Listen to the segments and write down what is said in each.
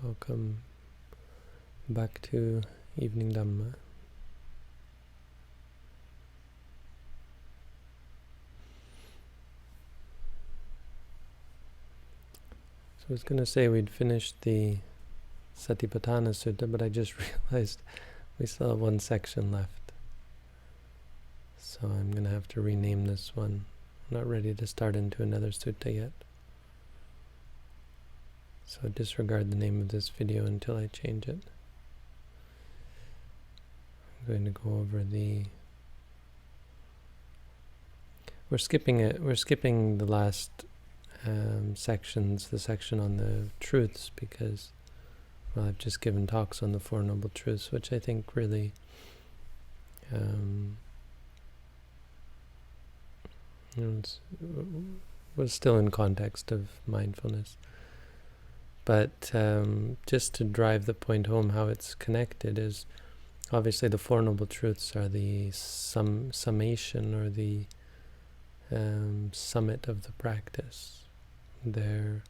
Welcome back to Evening Dhamma. So I was going to say we'd finished the Satipatthana Sutta, but I just realized we still have one section left. So I'm going to have to rename this one. I'm not ready to start into another sutta yet. So disregard the name of this video until I change it. I'm going to go over the... We're skipping the last sections, the section on the truths, because, well, I've just given talks on the Four Noble Truths, which I think really was still in context of mindfulness. But just to drive the point home how it's connected is, obviously the Four Noble Truths are the summation or the summit of the practice. They're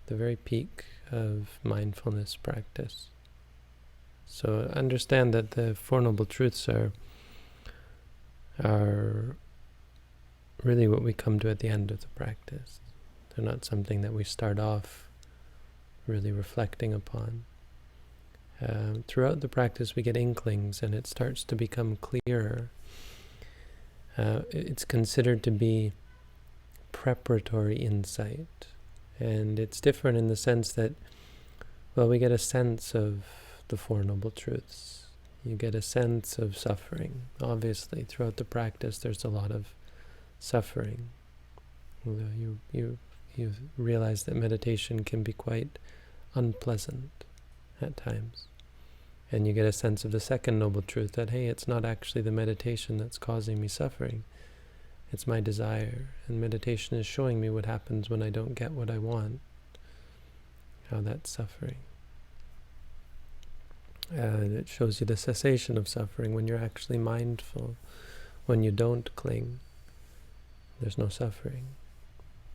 the very peak of mindfulness practice. So understand that the Four Noble Truths are really what we come to at the end of the practice. They're not something that we start off really reflecting upon. Throughout the practice we get inklings and it starts to become clearer. It's considered to be preparatory insight, and it's different in the sense that, well, we get a sense of the Four Noble Truths. You get a sense of suffering. Obviously, throughout the practice there's a lot of suffering. You realize that meditation can be quite unpleasant at times. And you get a sense of the second noble truth, that, hey, it's not actually the meditation that's causing me suffering. It's my desire. And meditation is showing me what happens when I don't get what I want. How that's suffering. It shows you the cessation of suffering when you're actually mindful. When you don't cling, there's no suffering.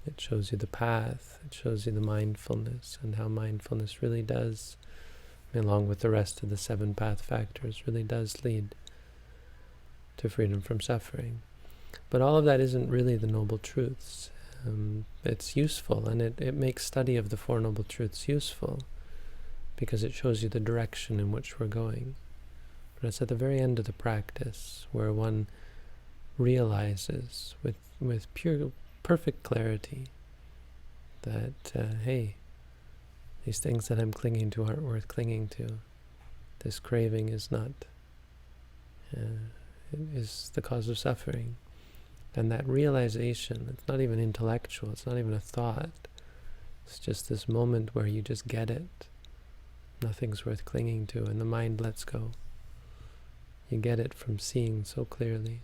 It shows you the path. It shows you the mindfulness, and how mindfulness really does, along with the rest of the 7 path factors, really does lead to freedom from suffering. But all of that isn't really the Noble Truths. It's useful, and it makes study of the Four Noble Truths useful, because it shows you the direction in which we're going. But it's at the very end of the practice where one realizes with perfect clarity that, hey, these things that I'm clinging to aren't worth clinging to. This craving is not, is the cause of suffering. And that realization, it's not even intellectual, it's not even a thought. It's just this moment where you just get it. Nothing's worth clinging to, and the mind lets go. You get it from seeing so clearly.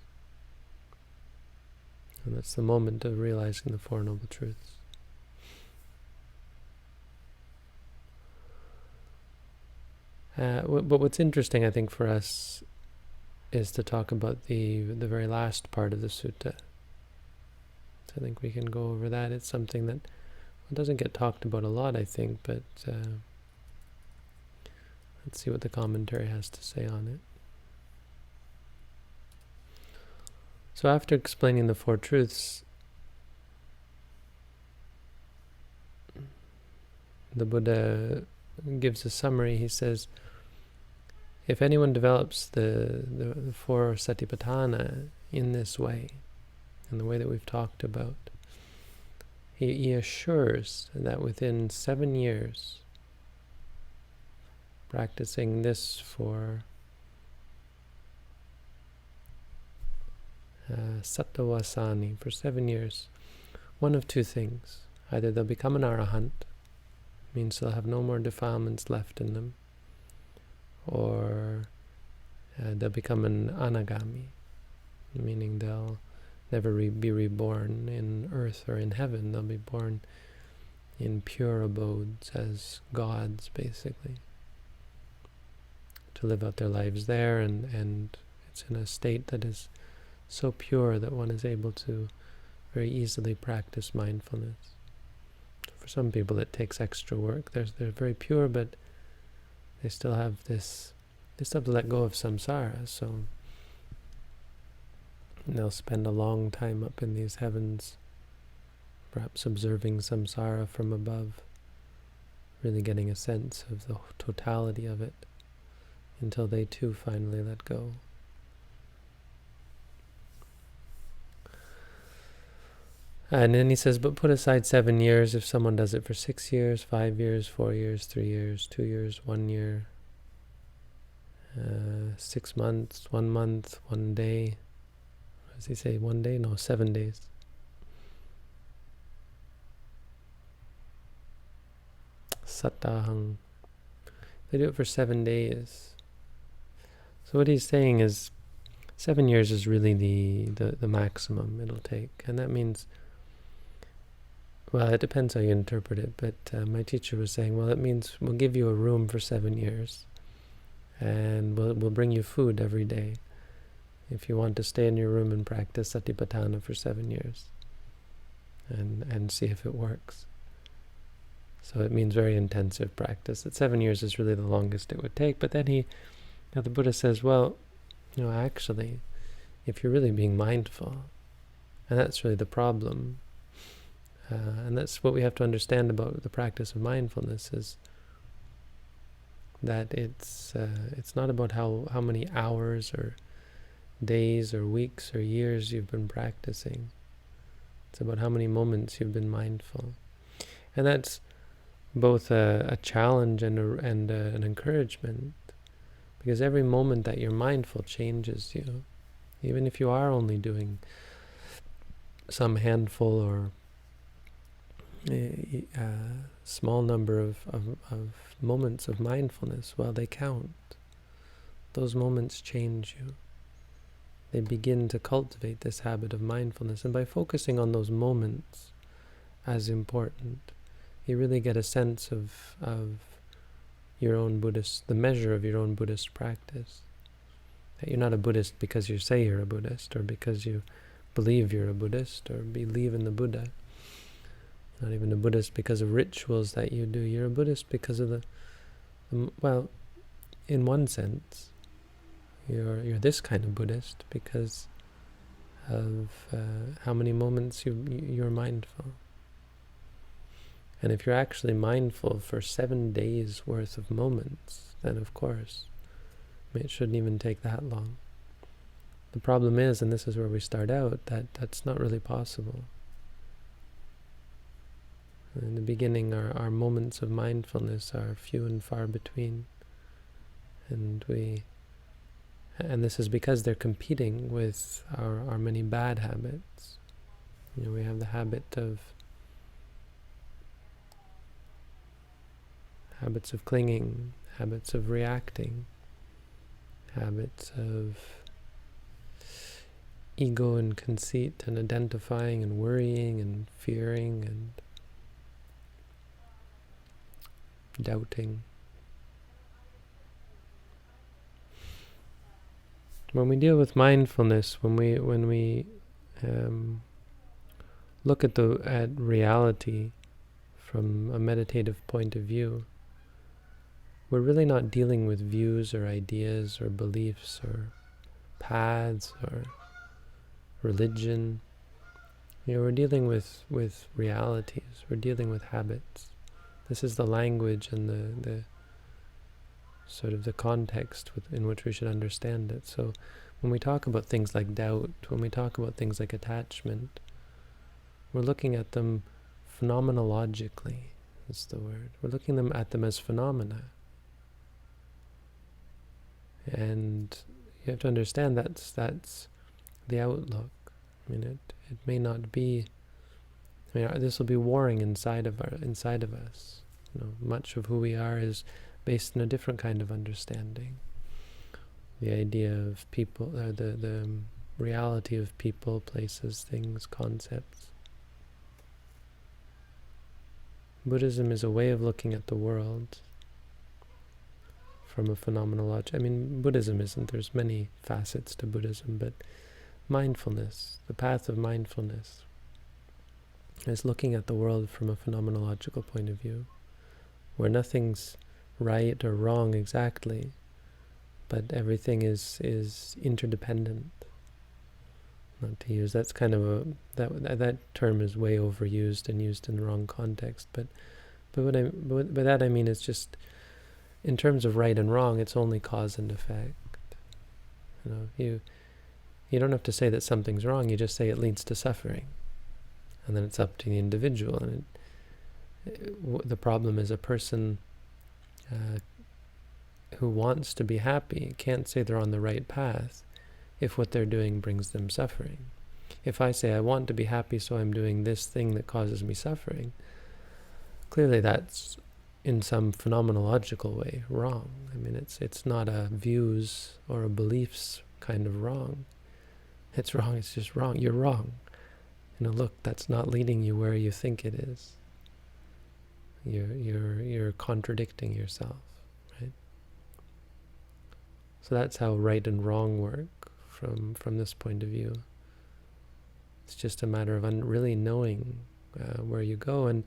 And that's the moment of realizing the Four Noble Truths. But what's interesting, I think, for us is to talk about the very last part of the sutta. So I think we can go over that. It's something that doesn't get talked about a lot, I think, but let's see what the commentary has to say on it. So after explaining the Four Truths, the Buddha gives a summary. He says, if anyone develops the four Satipatthana in this way, in the way that we've talked about, he assures that within 7 years, practicing this for Sattavasani, for 7 years, one of two things. Either they'll become an arahant, means they'll have no more defilements left in them, or they'll become an anagami, meaning they'll never be reborn in earth or in heaven. They'll be born in pure abodes as gods, basically, to live out their lives there, and it's in a state that is so pure that one is able to very easily practice mindfulness. For some people it takes extra work. They're very pure, but they still have this, they still have to let go of samsara, so they'll spend a long time up in these heavens, perhaps observing samsara from above, really getting a sense of the totality of it, until they too finally let go. And then he says, but put aside 7 years if someone does it for 6 years, 5 years, 4 years, 3 years, 2 years, 1 year, 6 months, 1 month, 1 day. What does he say, 1 day? No, 7 days. Sattahang. They do it for 7 days. So what he's saying is 7 years is really the maximum it'll take. And that means, well, it depends how you interpret it, but my teacher was saying, well, it means we'll give you a room for 7 years, and we'll bring you food every day if you want to stay in your room and practice Satipatthana for 7 years and see if it works. So it means very intensive practice. That 7 years is really the longest it would take. But then the Buddha says, well, actually, if you're really being mindful, and that's really the problem, and that's what we have to understand about the practice of mindfulness, is that it's not about how many hours or days or weeks or years you've been practicing. It's about how many moments you've been mindful. And that's both a challenge and an encouragement, because every moment that you're mindful changes you. Even if you are only doing some handful or a small number of moments of mindfulness, well, they count. Those moments change you. They begin to cultivate this habit of mindfulness. And by focusing on those moments as important, you really get a sense of your own Buddhist, the measure of your own Buddhist practice. That you're not a Buddhist because you say you're a Buddhist, or because you believe you're a Buddhist, or believe in the Buddha. Not even a Buddhist because of rituals that you do. You're a Buddhist because of well, in one sense, you're this kind of Buddhist because of how many moments you're mindful. And if you're actually mindful for 7 days worth of moments, then of course, it shouldn't even take that long. The problem is, and this is where we start out, that that's not really possible. In the beginning, our moments of mindfulness are few and far between. And this is because they're competing with our many bad habits. We have the habits of clinging, habits of reacting, habits of ego and conceit and identifying and worrying and fearing and doubting. When we deal with mindfulness, when we look at reality from a meditative point of view, we're really not dealing with views or ideas or beliefs or paths or religion. We're dealing with realities. We're dealing with habits. This is the language and the sort of the context in which we should understand it. So when we talk about things like doubt, when we talk about things like attachment, we're looking at them phenomenologically, is the word. We're looking at them as phenomena. And you have to understand that's the outlook. It may not be. This will be warring inside of us. Much of who we are is based on a different kind of understanding. The idea of people, the reality of people, places, things, concepts. Buddhism is a way of looking at the world from a phenomenology. Buddhism isn't. There's many facets to Buddhism, but mindfulness, the path of mindfulness, is looking at the world from a phenomenological point of view, where nothing's right or wrong exactly, but everything is interdependent. Not to use, that's kind of that term is way overused and used in the wrong context. But by that I mean it's just in terms of right and wrong, it's only cause and effect. You don't have to say that something's wrong. You just say it leads to suffering, and then it's up to the individual. And the problem is a person who wants to be happy can't say they're on the right path if what they're doing brings them suffering. If I say I want to be happy, so I'm doing this thing that causes me suffering, clearly that's in some phenomenological way wrong. I mean, it's not a views or a beliefs kind of wrong. It's wrong, it's just wrong. You're wrong. Look, that's not leading you where you think it is. You're contradicting yourself, right? So that's how right and wrong work from this point of view. It's just a matter of really knowing where you go, and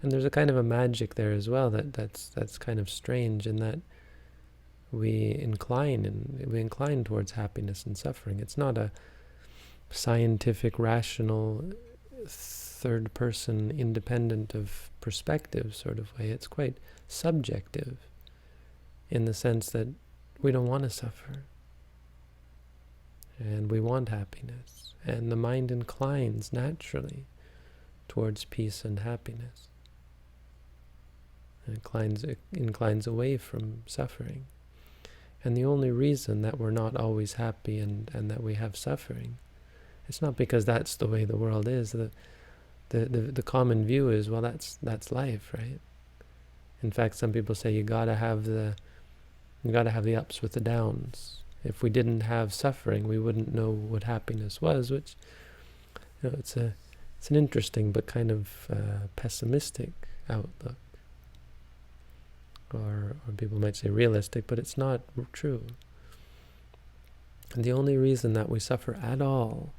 there's a kind of a magic there as well that's kind of strange in that we incline towards happiness and suffering. It's not a scientific, rational, third person, independent of perspective sort of way. It's quite subjective in the sense that we don't want to suffer. And we want happiness. And the mind inclines naturally towards peace and happiness. And inclines away from suffering. And the only reason that we're not always happy and that we have suffering, it's not because that's the way the world is. The common view is, well, that's life, right? In fact, some people say you gotta have the ups with the downs. If we didn't have suffering, we wouldn't know what happiness was, which, it's an interesting but kind of pessimistic outlook. Or people might say realistic, but it's not true. And the only reason that we suffer at all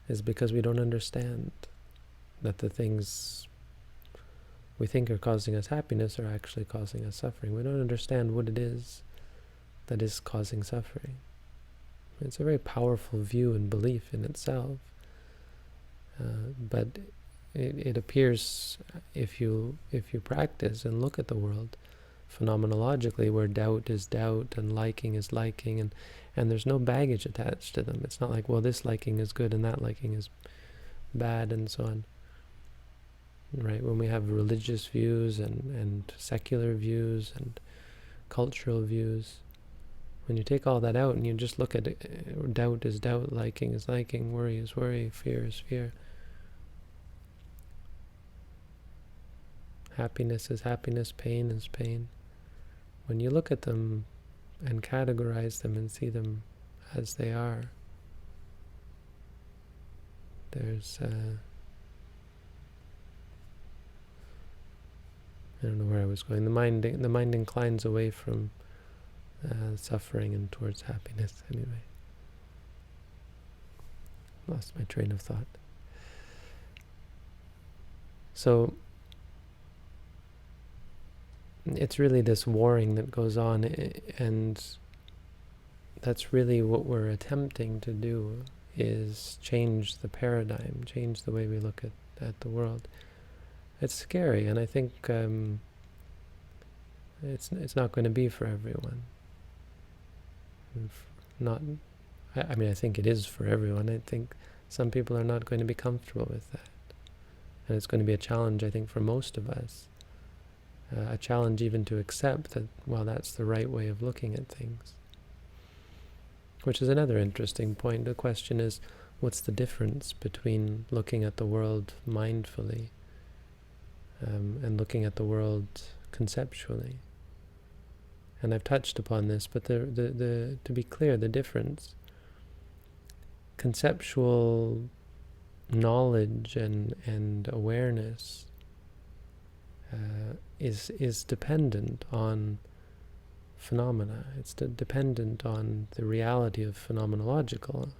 is because we don't understand that the things we think are causing us happiness are actually causing us suffering. We don't understand what it is that is causing suffering. It's a very powerful view and belief in itself. But it appears, if you practice and look at the world phenomenologically, where doubt is doubt and liking is liking, and there's no baggage attached to them. It's not like, well, this liking is good and that liking is bad and so on. Right? When we have religious views and secular views and cultural views, when you take all that out and you just look at it, doubt is doubt, liking is liking, worry is worry, fear is fear. Happiness is happiness, pain is pain. When you look at them and categorize them and see them as they are, there's I don't know where I was going. The mind inclines away from suffering and towards happiness. Anyway, lost my train of thought. So it's really this warring that goes on, and that's really what we're attempting to do, is change the paradigm, change the way we look at the world. It's scary, and I think it's not going to be for everyone. I think it is for everyone. I think some people are not going to be comfortable with that, and it's going to be a challenge, I think, for most of us. A challenge even to accept that, well, that's the right way of looking at things. Which is another interesting point. The question is, what's the difference between looking at the world mindfully and looking at the world conceptually? And I've touched upon this, but to be clear, the difference, conceptual knowledge and awareness is dependent on phenomena. It's dependent on the reality of phenomenological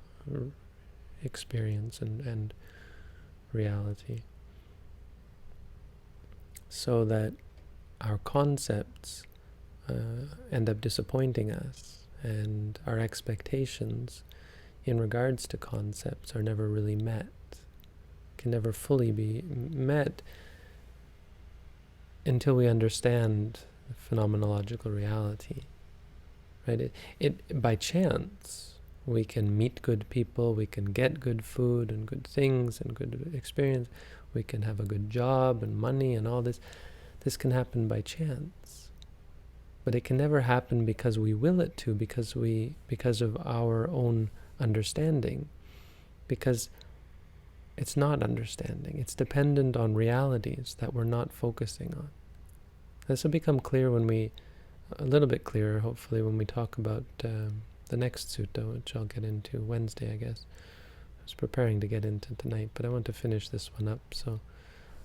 experience and reality. So that our concepts end up disappointing us, and our expectations in regards to concepts are never really met, can never fully be met until we understand phenomenological reality. Right? It by chance we can meet good people, we can get good food and good things and good experience, we can have a good job and money and all this. This can happen by chance. But it can never happen because we will it to, because of our own understanding. Because it's not understanding. It's dependent on realities that we're not focusing on. This will become clear a little bit clearer, hopefully, when we talk about the next sutta, which I'll get into Wednesday, I guess. I was preparing to get into tonight, but I want to finish this one up, so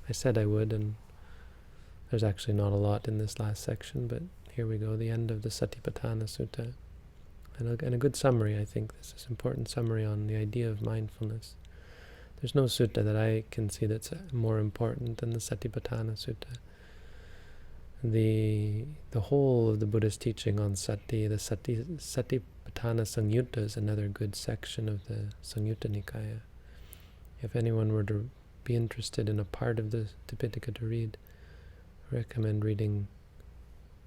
I said I would, and there's actually not a lot in this last section, but here we go, the end of the Satipatthana Sutta. And a good summary, I think. This is an important summary on the idea of mindfulness. There's no sutta that I can see that's more important than the Satipatthana Sutta. The whole of the Buddhist teaching on sati, the Satipatthana Samyutta is another good section of the Samyutta Nikaya. If anyone were to be interested in a part of the Tipitaka to read, I recommend reading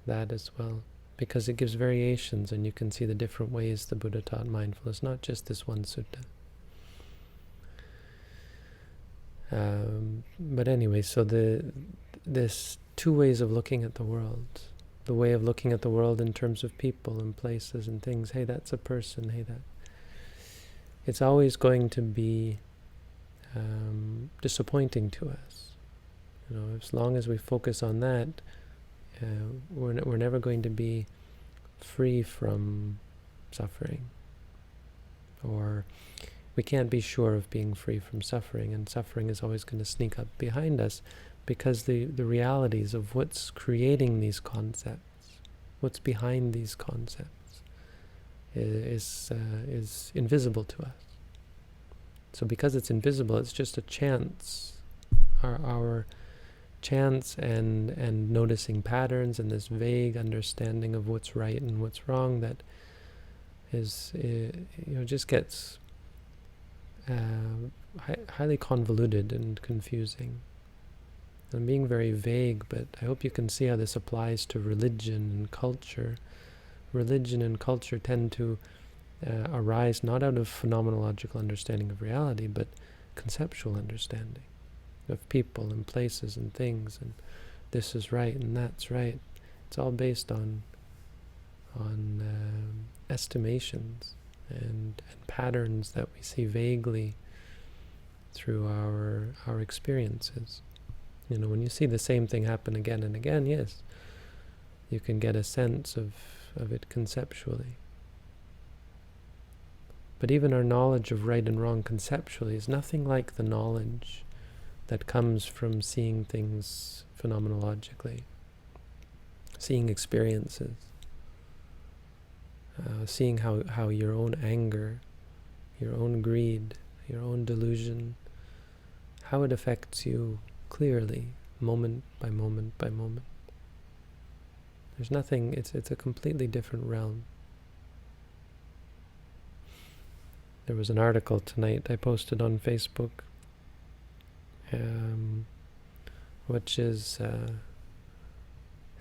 that as well, because it gives variations and you can see the different ways the Buddha taught mindfulness, not just this one sutta. But anyway, so this two ways of looking at the world. The way of looking at the world in terms of people and places and things. Hey, that's a person. Hey, that. It's always going to be disappointing to us. As long as we focus on that, we're never going to be free from suffering. Or we can't be sure of being free from suffering, and suffering is always going to sneak up behind us, because the realities of what's creating these concepts, what's behind these concepts, is invisible to us. So because it's invisible, it's just a chance, our chance and noticing patterns and this vague understanding of what's right and what's wrong that is, just gets highly convoluted and confusing. I'm being very vague, but I hope you can see how this applies to religion and culture. Religion and culture tend to arise not out of phenomenological understanding of reality, but conceptual understanding of people and places and things, and this is right and that's right. It's all based on estimations and patterns that we see vaguely through our experiences. When you see the same thing happen again and again, yes, you can get a sense of it conceptually. But even our knowledge of right and wrong conceptually is nothing like the knowledge that comes from seeing things phenomenologically, seeing experiences, seeing how your own anger, your own greed, your own delusion, how it affects you clearly, moment by moment by moment. There's nothing, it's a completely different realm. There was an article tonight I posted on Facebook, which is,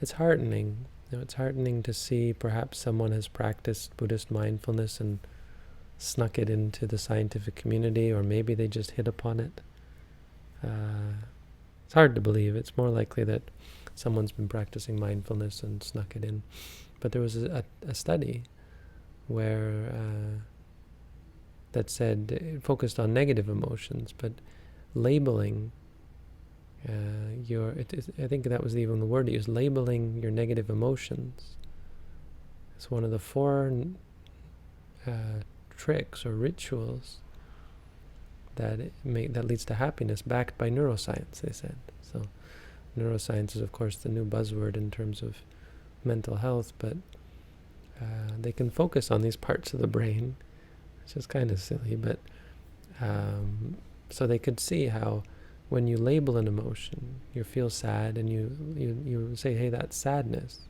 it's heartening. It's heartening to see perhaps someone has practiced Buddhist mindfulness and snuck it into the scientific community, or maybe they just hit upon it. It's hard to believe. It's more likely that someone's been practicing mindfulness and snuck it in. But there was a study where that said it focused on negative emotions, but labeling I think that was even the word it used, labeling your negative emotions. It's one of the 4 tricks or rituals that leads to happiness, backed by neuroscience, they said. So neuroscience is, of course, the new buzzword in terms of mental health, but they can focus on these parts of the brain, which is kind of silly, but so they could see how when you label an emotion, you feel sad, and you say, hey, that's sadness.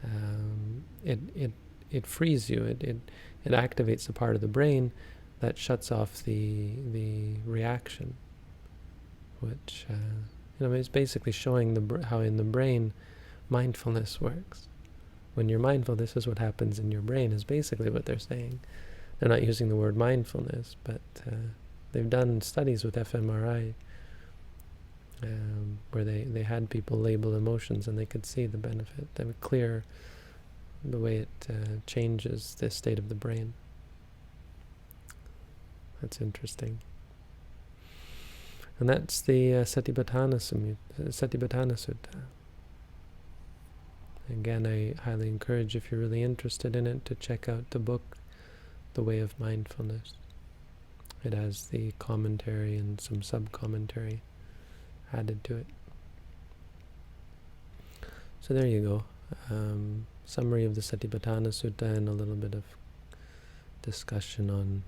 it frees you. It activates the part of the brain that shuts off the reaction, which is basically showing how in the brain mindfulness works. When you're mindful, this is what happens in your brain, is basically what they're saying. They're not using the word mindfulness, but they've done studies with fMRI where they had people label emotions and they could see the benefit. They would clear the way it changes the state of the brain. That's interesting. And that's the Satipatthana Sutta. Again, I highly encourage, if you're really interested in it, to check out the book, The Way of Mindfulness. It has the commentary and some sub-commentary added to it. So there you go. Summary of the Satipatthana Sutta and a little bit of discussion on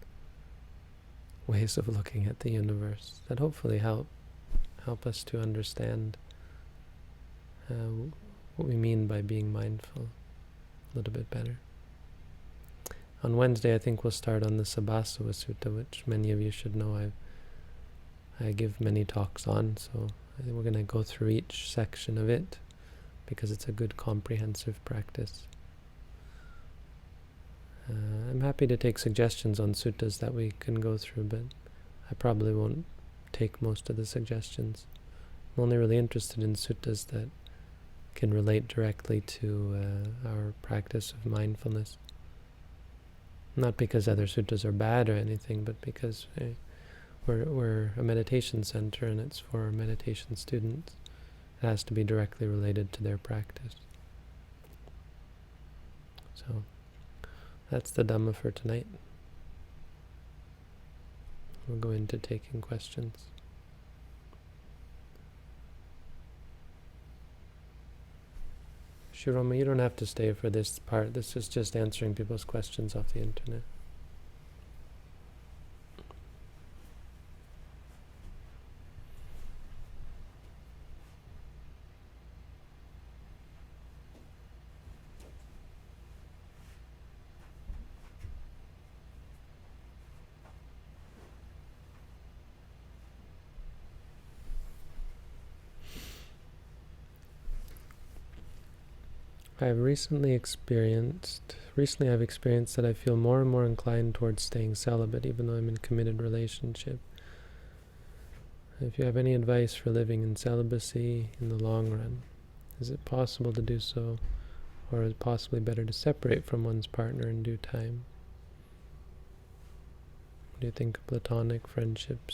ways of looking at the universe that hopefully help us to understand what we mean by being mindful a little bit better. On Wednesday, I think we'll start on the Sabbasava Sutta, which many of you should know I give many talks on, so I think we're going to go through each section of it because it's a good comprehensive practice. I'm happy to take suggestions on suttas that we can go through, but I probably won't take most of the suggestions. I'm only really interested in suttas that can relate directly to our practice of mindfulness. Not because other suttas are bad or anything, but because we're a meditation center and it's for meditation students. It has to be directly related to their practice. So that's the Dhamma for tonight. We'll go into taking questions. Shiroma, you don't have to stay for this part. This is just answering people's questions off the internet. I've experienced that I feel more and more inclined towards staying celibate, even though I'm in a committed relationship. If you have any advice for living in celibacy in the long run, is it possible to do so, or is it possibly better to separate from one's partner in due time? What do you think of platonic friendship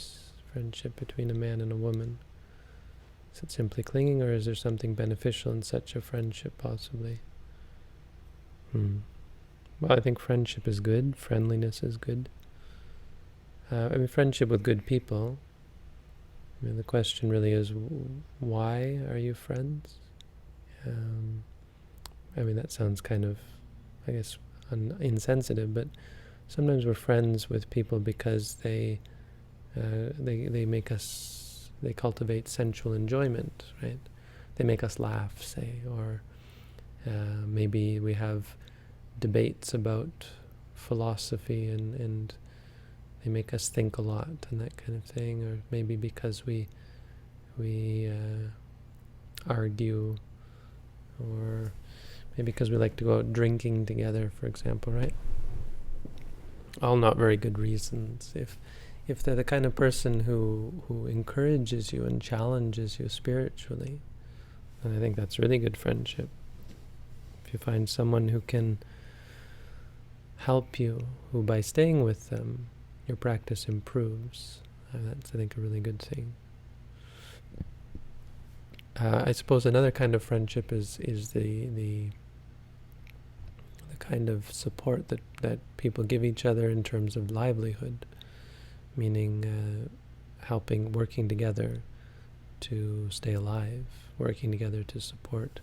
between a man and a woman? Is it simply clinging, or is there something beneficial in such a friendship, possibly? Well, I think friendship is good. Friendliness is good. Friendship with good people. The question really is, why are you friends? That sounds kind of, I guess, insensitive, but sometimes we're friends with people because they make us, they cultivate sensual enjoyment, right? They make us laugh, say, or maybe we have debates about philosophy and they make us think a lot and that kind of thing, or maybe because we argue, or maybe because we like to go out drinking together, for example, right? All not very good reasons. If they're the kind of person who encourages you and challenges you spiritually, then I think that's really good friendship. If you find someone who can help you, who by staying with them, your practice improves, that's, I think, a really good thing. I suppose another kind of friendship is the kind of support that people give each other in terms of livelihood, meaning working together to stay alive, working together to support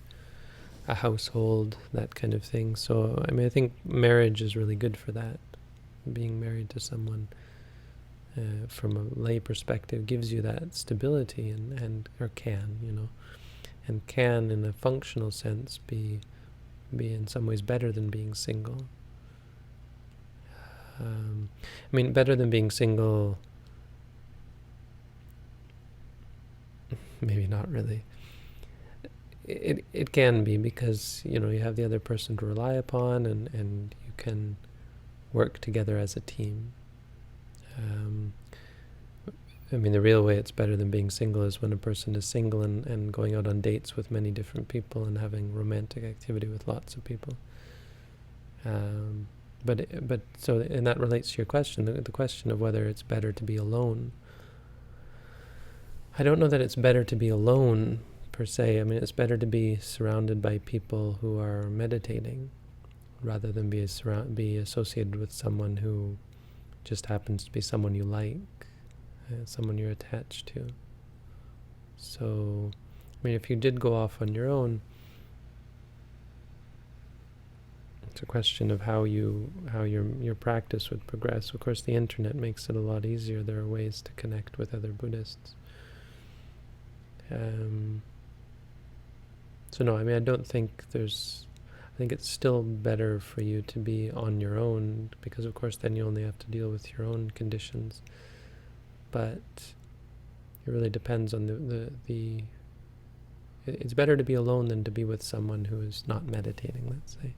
a household, that kind of thing. So, I think marriage is really good for that. Being married to someone from a lay perspective gives you that stability and can in a functional sense be can be in some ways better than being single. Better than being single, maybe not really. It can be, because you have the other person to rely upon, and you can work together as a team. The real way it's better than being single is when a person is single and going out on dates with many different people and having romantic activity with lots of people. And that relates to your question, the question of whether it's better to be alone. I don't know that it's better to be alone per se. It's better to be surrounded by people who are meditating rather than be associated with someone who just happens to be someone you like, someone you're attached to. So, if you did go off on your own, it's a question of how your practice would progress. Of course, the internet makes it a lot easier. There are ways to connect with other Buddhists. I don't think I think it's still better for you to be on your own, because of course then you only have to deal with your own conditions. But it really depends on it's better to be alone than to be with someone who is not meditating, let's say.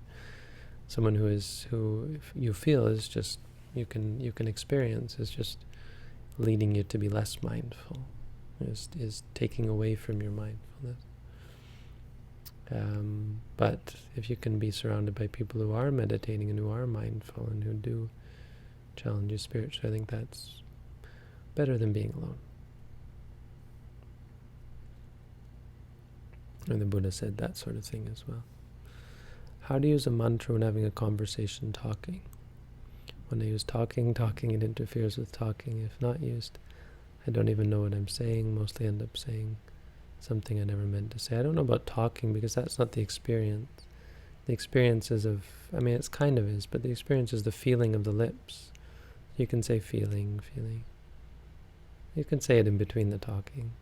Someone who you feel is just, you can experience is just leading you to be less mindful, is taking away from your mindfulness. But if you can be surrounded by people who are meditating and who are mindful and who do challenge you spiritually, I think that's better than being alone. And the Buddha said that sort of thing as well. How to use a mantra when having a conversation, talking? When I use talking, it interferes with talking. If not used, I don't even know what I'm saying. Mostly end up saying something I never meant to say. I don't know about talking, because that's not the experience. The experience is it's kind of is, but the experience is the feeling of the lips. You can say feeling. You can say it in between the talking.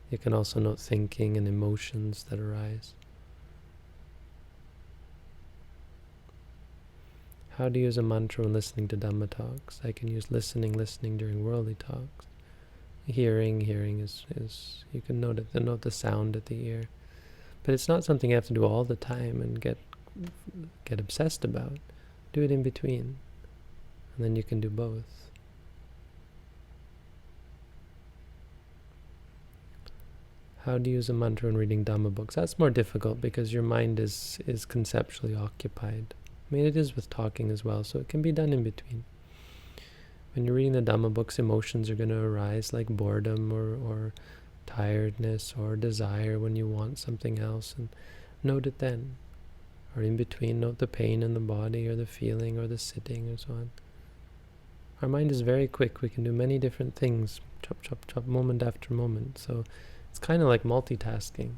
You can also note thinking and emotions that arise. How to use a mantra when listening to Dhamma talks? I can use listening during worldly talks. Hearing is you can note the sound at the ear, but it's not something you have to do all the time and get obsessed about. Do it in between, and then you can do both. How to use a mantra when reading Dhamma books? That's more difficult, because your mind is conceptually occupied. It is with talking as well, so it can be done in between. When you're reading the Dhamma books, emotions are going to arise, like boredom or tiredness or desire when you want something else, and note it then. Or in between, note the pain in the body or the feeling or the sitting or so on. Our mind is very quick. We can do many different things, chop, moment after moment. So it's kind of like multitasking.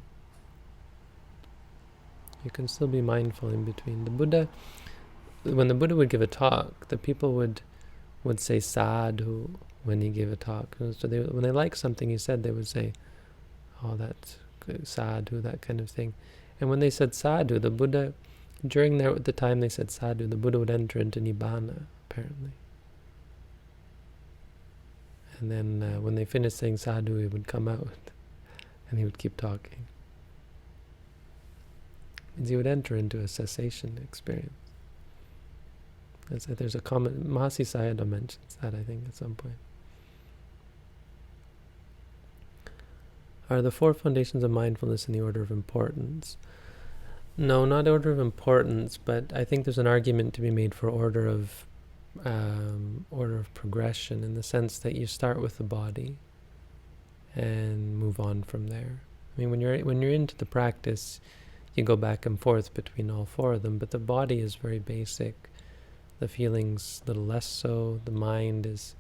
You can still be mindful in between. When the Buddha would give a talk, the people would say sadhu when he gave a talk. So when they liked something he said, they would say, oh, that's good, sadhu, that kind of thing. And when they said sadhu, the Buddha, during the time they said sadhu, the Buddha would enter into nibbana, apparently. And then when they finished saying sadhu, he would come out and he would keep talking. It means he would enter into a cessation experience. There's a comment, Mahasi Sayadaw mentions that, I think, at some point. Are the 4 foundations of mindfulness in the order of importance? No, not order of importance, but I think there's an argument to be made for order of progression, in the sense that you start with the body and move on from there. When you're into the practice, you go back and forth between all 4 of them, but the body is very basic. The feelings a little less so. The mind is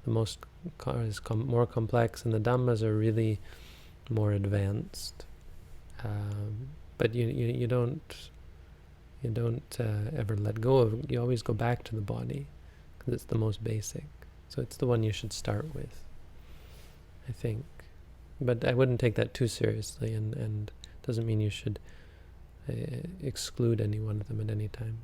more complex, and the Dhammas are really more advanced. But you don't ever let go of. You always go back to the body, because it's the most basic. So it's the one you should start with, I think. But I wouldn't take that too seriously, and doesn't mean you should exclude any one of them at any time.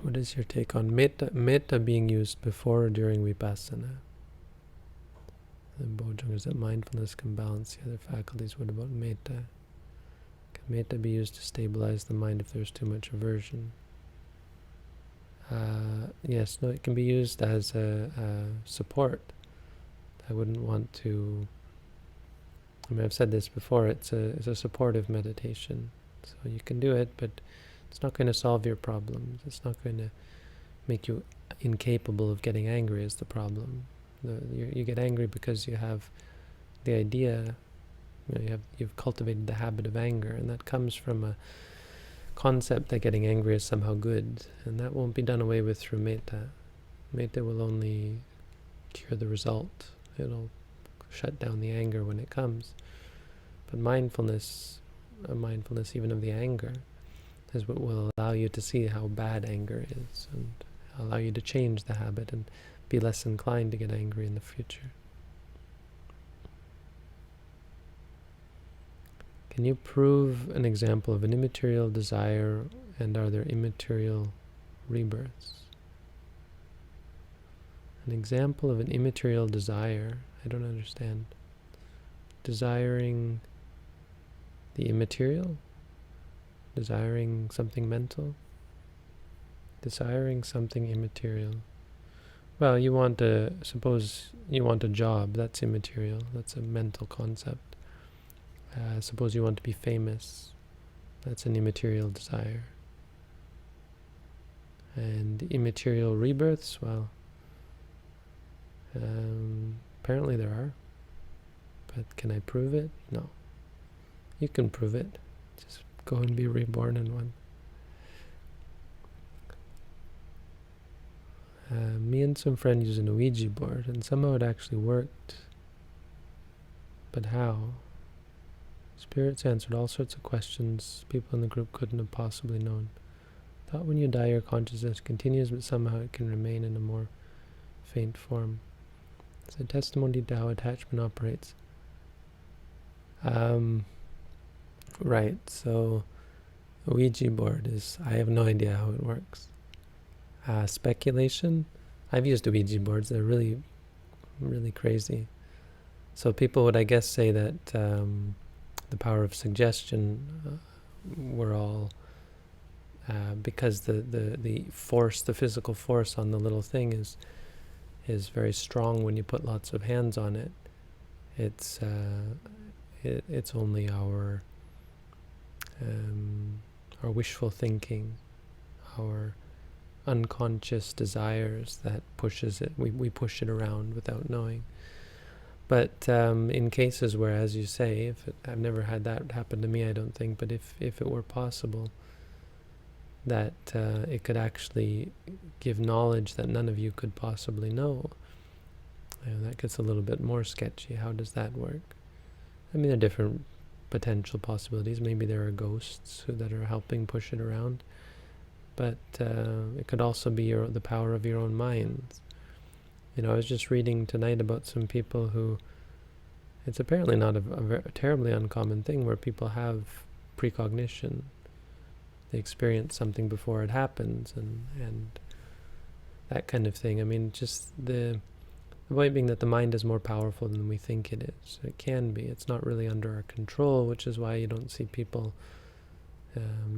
What is your take on metta being used before or during vipassana? The Bojong is that mindfulness can balance the other faculties. What about metta? Can metta be used to stabilize the mind if there's too much aversion? Yes, no, it can be used as a support. I wouldn't want to... I've said this before, it's a supportive meditation. So you can do it, but it's not going to solve your problems. It's not going to make you incapable of getting angry is the problem. You get angry because you have the idea, you've cultivated the habit of anger, and that comes from a concept that getting angry is somehow good, and that won't be done away with through metta. Metta will only cure the result. It'll shut down the anger when it comes. But mindfulness, a mindfulness even of the anger, is what will allow you to see how bad anger is, and allow you to change the habit and be less inclined to get angry in the future. Can you prove an example of an immaterial desire, and are there immaterial rebirths? An example of an immaterial desire? I don't understand. Desiring the immaterial? Desiring something mental? Desiring something immaterial. Well, suppose you want a job, that's immaterial, that's a mental concept. Suppose you want to be famous, that's an immaterial desire. And immaterial rebirths, well, apparently there are. But can I prove it? No. You can prove it. Just go and be reborn in one. Me and some friends used an Ouija board, and somehow it actually worked. But how? Spirits answered all sorts of questions people in the group couldn't have possibly known. Thought when you die your consciousness continues, but somehow it can remain in a more faint form. It's a testimony to how attachment operates. Right, so a Ouija board I have no idea how it works. Speculation, I've used Ouija boards, they're really, really crazy. So people would, I guess, say that the power of suggestion were all, because the force, the physical force on the little thing is very strong when you put lots of hands on it. It's only our wishful thinking, our unconscious desires that pushes it. We push it around without knowing. But in cases where, as you say, I've never had that happen to me, I don't think, but if it were possible, that it could actually give knowledge that none of you could possibly know, that gets a little bit more sketchy. How does that work? I mean, there are different potential possibilities. Maybe there are ghosts that are helping push it around, but it could also be the power of your own minds. I was just reading tonight about some people who, it's apparently not a terribly uncommon thing, where people have precognition. They experience something before it happens, and that kind of thing. I mean, just the point being that the mind is more powerful than we think it is. It can be. It's not really under our control, which is why you don't see people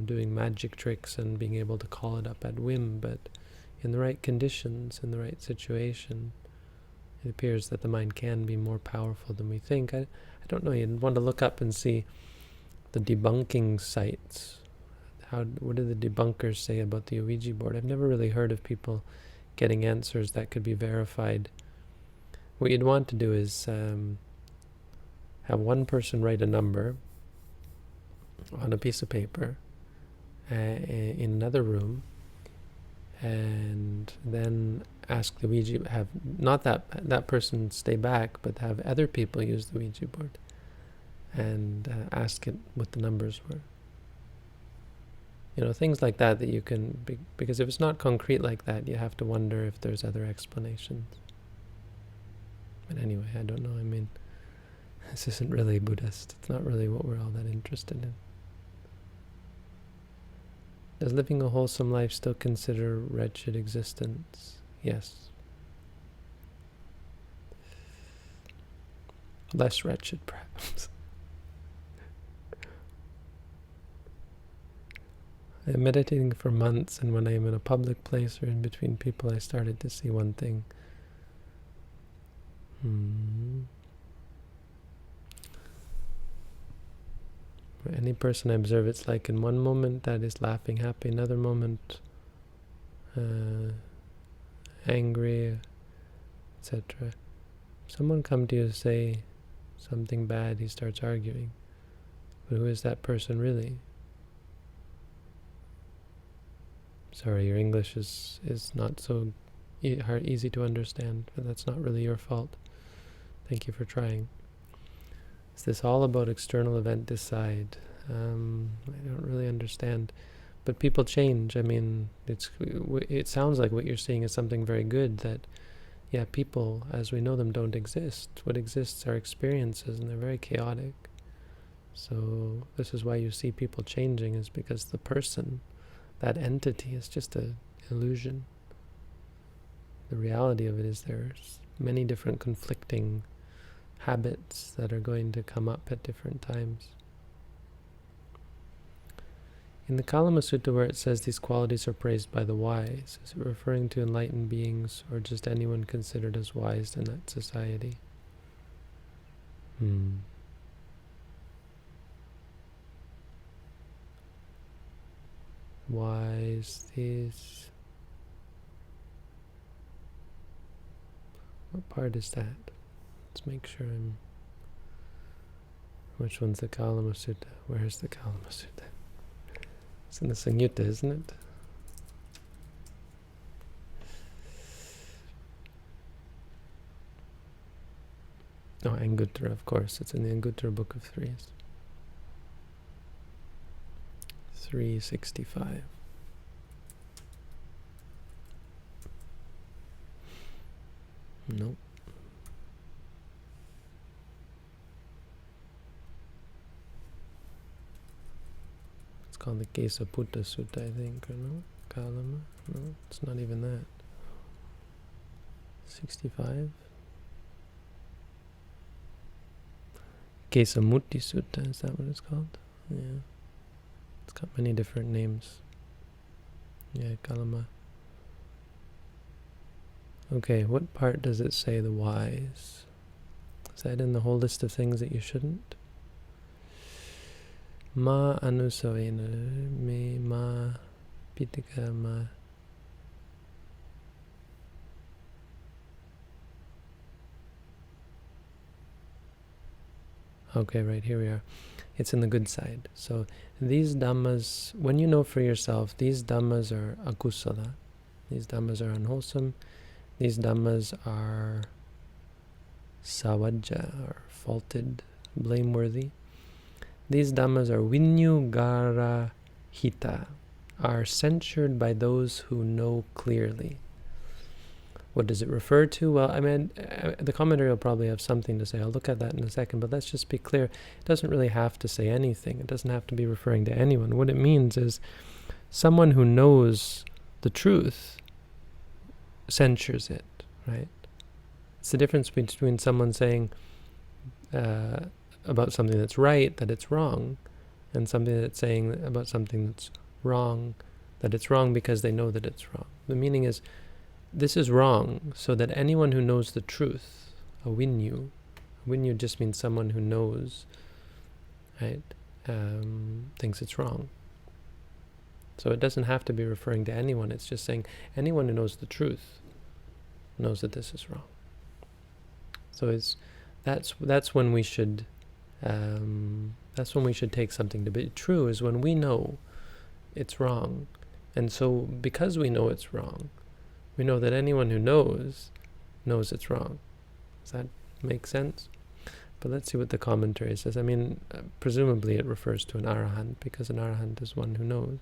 doing magic tricks and being able to call it up at whim, but in the right conditions, in the right situation, it appears that the mind can be more powerful than we think. I don't know, you'd want to look up and see the debunking sites. What do the debunkers say about the Ouija board? I've never really heard of people getting answers that could be verified. What you'd want to do is have one person write a number on a piece of paper in another room, and then ask the Ouija, have not that person stay back, but have other people use the Ouija board and ask it what the numbers were. Things like that you can, because if it's not concrete like that, you have to wonder if there's other explanations. But anyway, I don't know. I mean, This isn't really Buddhist. It's not really what we're all that interested in. Does living a wholesome life still consider wretched existence? Yes. Less wretched, perhaps. I am meditating for months, and when I am in a public place or in between people, I started to see one thing. For any person I observe, it's like in one moment that is laughing, happy, another moment angry, etc. Someone come to you and say something bad, he starts arguing. But who is that person really? Sorry, your English is not so easy to understand, but that's not really your fault. Thank you for trying. Is this all about external event decide? I don't really understand. But people change. I mean, it sounds like what you're seeing is something very good, that, yeah, people, as we know them, don't exist. What exists are experiences, and they're very chaotic. So this is why you see people changing, is because the person, that entity, is just an illusion. The reality of it is there's many different conflicting habits that are going to come up at different times. In the Kalama Sutta, where it says these qualities are praised by the wise, is it referring to enlightened beings or just anyone considered as wise in that society? Wise is... What part is that? Let's make sure I'm... Which one's the Kalama Sutta? Where's the Kalama Sutta? It's in the Samyutta, isn't it? Oh, Anguttara, of course. It's in the Anguttara Book of Threes. 365. Nope. It's called the Kesaputta Sutta, I think, or no? Kalama? No, it's not even that. 65? Kesamutti Sutta, is that what it's called? Yeah. It's got many different names. Yeah, Kalama. Okay, what part does it say the wise? Is that in the whole list of things that you shouldn't? Ma anusavena me ma pitika ma. Okay, right, here we are. It's in the good side. So these dhammas, when you know for yourself, these dhammas are akusala. These dhammas are unwholesome. These dhammas are savajja, or faulted, blameworthy. These dhammas are vinyugara hita, are censured by those who know clearly. What does it refer to? Well, I mean, the commentary will probably have something to say. I'll look at that in a second, but let's just be clear. It doesn't really have to say anything. It doesn't have to be referring to anyone. What it means is someone who knows the truth censures it, right? It's the difference between someone saying about something that's right, that it's wrong, and something that's saying about something that's wrong, that it's wrong because they know that it's wrong. The meaning is, this is wrong, so that anyone who knows the truth, a vinyu just means someone who knows, right, thinks it's wrong. So it doesn't have to be referring to anyone. It's just saying anyone who knows the truth knows that this is wrong. So that's when we should take something to be true, is when we know it's wrong, and so because we know it's wrong, we know that anyone who knows it's wrong. Does that make sense? But let's see what the commentary says. I mean, presumably it refers to an arahant, because an arahant is one who knows.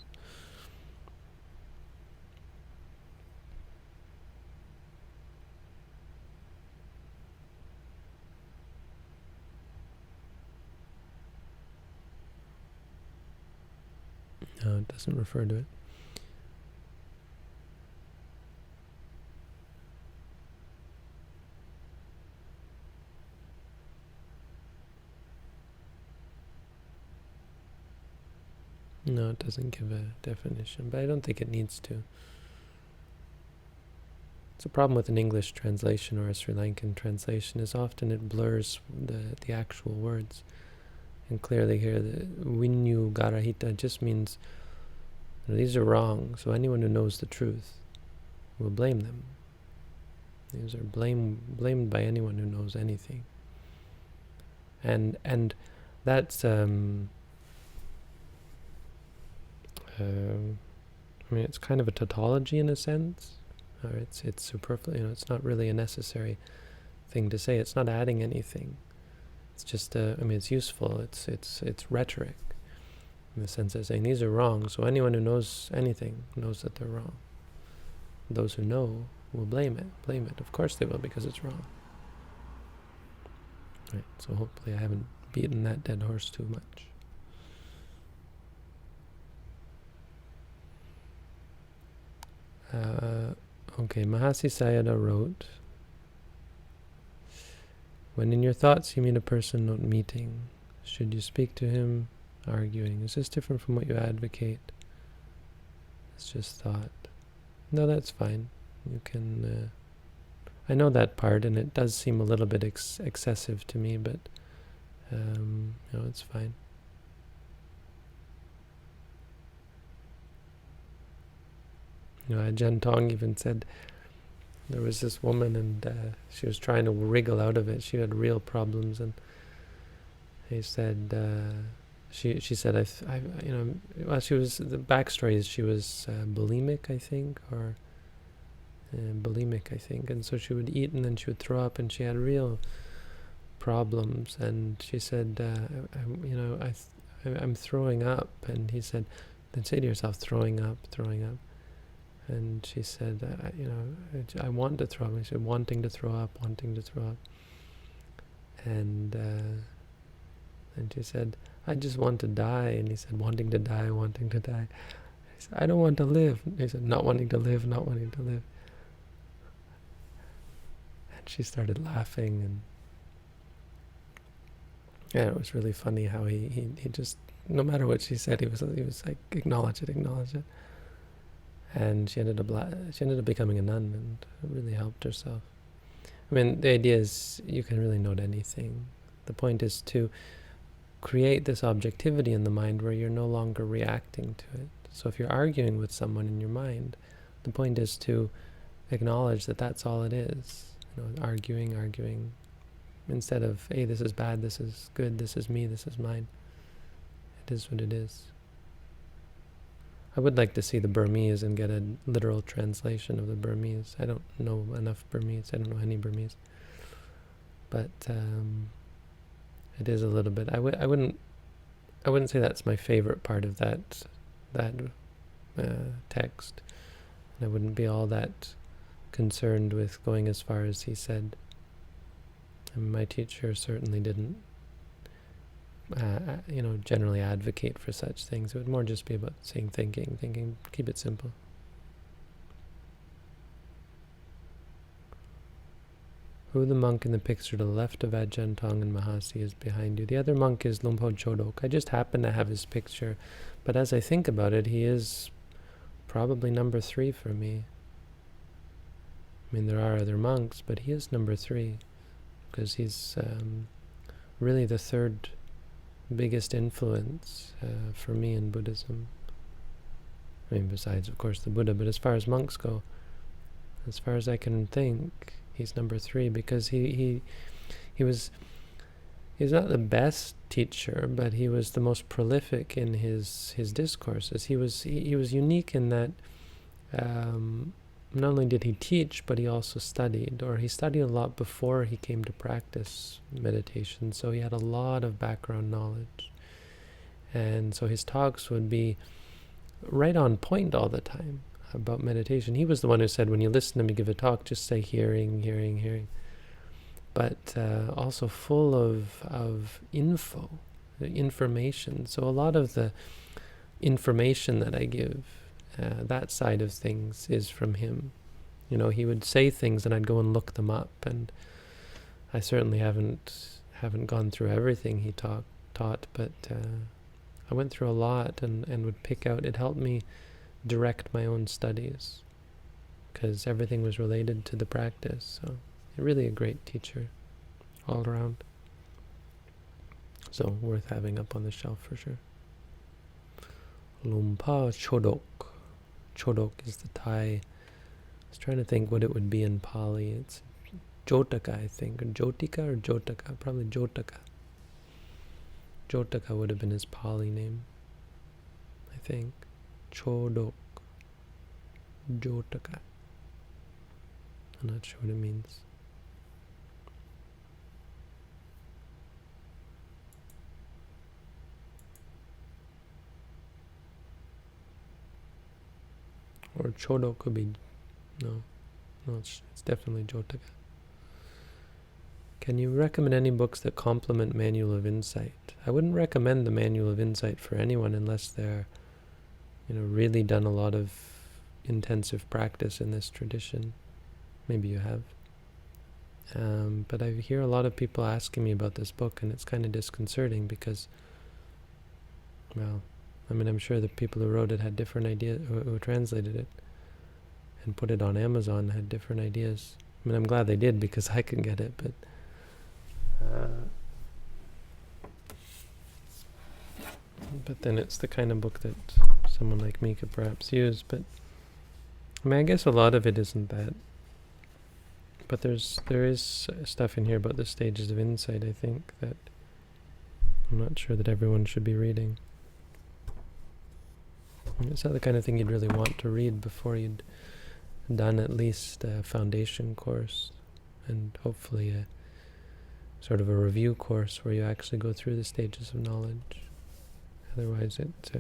it doesn't refer to it. No, it doesn't give a definition, but I don't think it needs to. It's a problem with an English translation or a Sri Lankan translation is often it blurs the actual words. And clearly here, the Vinyu Garahita just means these are wrong, so anyone who knows the truth will blame them. These are blamed by anyone who knows anything. And that's it's kind of a tautology in a sense, or it's superfluous. It's not really a necessary thing to say. It's not adding anything. It's just it's useful. It's rhetoric in the sense of saying these are wrong. So anyone who knows anything knows that they're wrong. Those who know will blame it. Of course they will, because it's wrong. Right. So hopefully I haven't beaten that dead horse too much. Okay, Mahasi Sayadaw wrote, when in your thoughts you meet a person not meeting, should you speak to him, arguing? Is this different from what you advocate? It's just thought. No, that's fine. You can... I know that part, and it does seem a little bit excessive to me, but it's fine. Ajahn Tong even said there was this woman, and she was trying to wriggle out of it. She had real problems, and he said, she said, she was, the backstory is she was bulimic, I think, and so she would eat and then she would throw up, and she had real problems. And she said, I'm throwing up, and he said, then say to yourself, throwing up. And she said, I want to throw up. I said, wanting to throw up. And she said, I just want to die. And he said, wanting to die. I said, I don't want to live. He said, not wanting to live. And she started laughing. And yeah, it was really funny how he just, no matter what she said, he was like, acknowledge it. And she ended up becoming a nun, and really helped herself. I mean, the idea is you can really note anything. The point is to create this objectivity in the mind where you're no longer reacting to it. So if you're arguing with someone in your mind, the point is to acknowledge that that's all it is. Arguing. Instead of, hey, this is bad, this is good, this is me, this is mine. It is what it is. I would like to see the Burmese and get a literal translation of the Burmese. I don't know enough Burmese. I don't know any Burmese. But it is a little bit. I wouldn't say that's my favorite part of that text. And I wouldn't be all that concerned with going as far as he said. And my teacher certainly didn't generally advocate for such things. It would more just be about saying thinking, keep it simple. Who the monk in the picture to the left of Ajahn Tong and Mahasi is behind you? The other monk is Lumpo Chodok. I just happen to have his picture, but as I think about it, he is probably number 3 for me. I mean, there are other monks, but he is number 3, because he's really the third biggest influence for me in Buddhism. I mean, besides, of course, the Buddha, but as far as monks go, as far as I can think, he's number 3, because he's not the best teacher, but he was the most prolific in his discourses. He was unique in that not only did he teach, but he also studied, or he studied a lot before he came to practice meditation, so he had a lot of background knowledge. And so his talks would be right on point all the time about meditation. He was the one who said, when you listen to me give a talk, just say hearing. But also full of information. So a lot of the information that I give, that side of things is from him. He would say things and I'd go and look them up, and I certainly haven't gone through everything he taught, but I went through a lot and would pick out. It helped me direct my own studies because everything was related to the practice. So really a great teacher all around. So worth having up on the shelf for sure. Lumpa Chodok. Chodok is the Thai. I was trying to think what it would be in Pali. It's Jotaka, I think, or Jotika or Jotaka. Probably Jotaka. Jotaka would have been his Pali name, I think. Chodok. Jotaka. I'm not sure what it means. Or Chodok could be... No, it's definitely Jotaka. Can you recommend any books that complement Manual of Insight? I wouldn't recommend the Manual of Insight for anyone unless they're, really done a lot of intensive practice in this tradition. Maybe you have. But I hear a lot of people asking me about this book, and it's kind of disconcerting because, I'm sure the people who wrote it had different ideas, who translated it and put it on Amazon had different ideas. I'm glad they did because I can get it, but then it's the kind of book that someone like me could perhaps use. But I guess a lot of it isn't that. But there is stuff in here about the stages of insight, I think, that I'm not sure that everyone should be reading. It's not the kind of thing you'd really want to read before you'd done at least a foundation course, and hopefully a sort of a review course where you actually go through the stages of knowledge. Otherwise it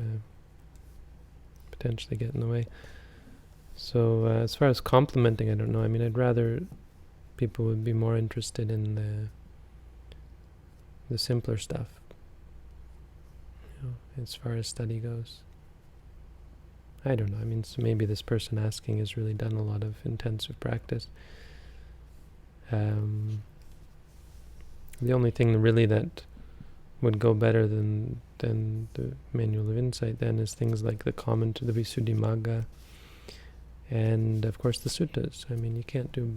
potentially get in the way. So as far as complementing, I don't know. I'd rather people would be more interested in the simpler stuff, as far as study goes. I don't know. So maybe this person asking has really done a lot of intensive practice. The only thing really that would go better than the Manual of Insight then is things like the comment to the Visuddhimagga and of course the suttas. You can't do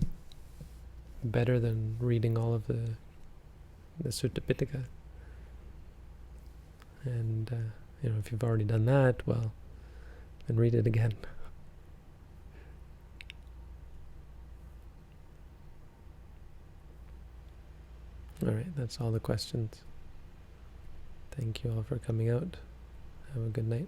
better than reading all of the Sutta Pitaka. And if you've already done that, well, then read it again. Alright, that's all the questions. Thank you all for coming out. Have a good night.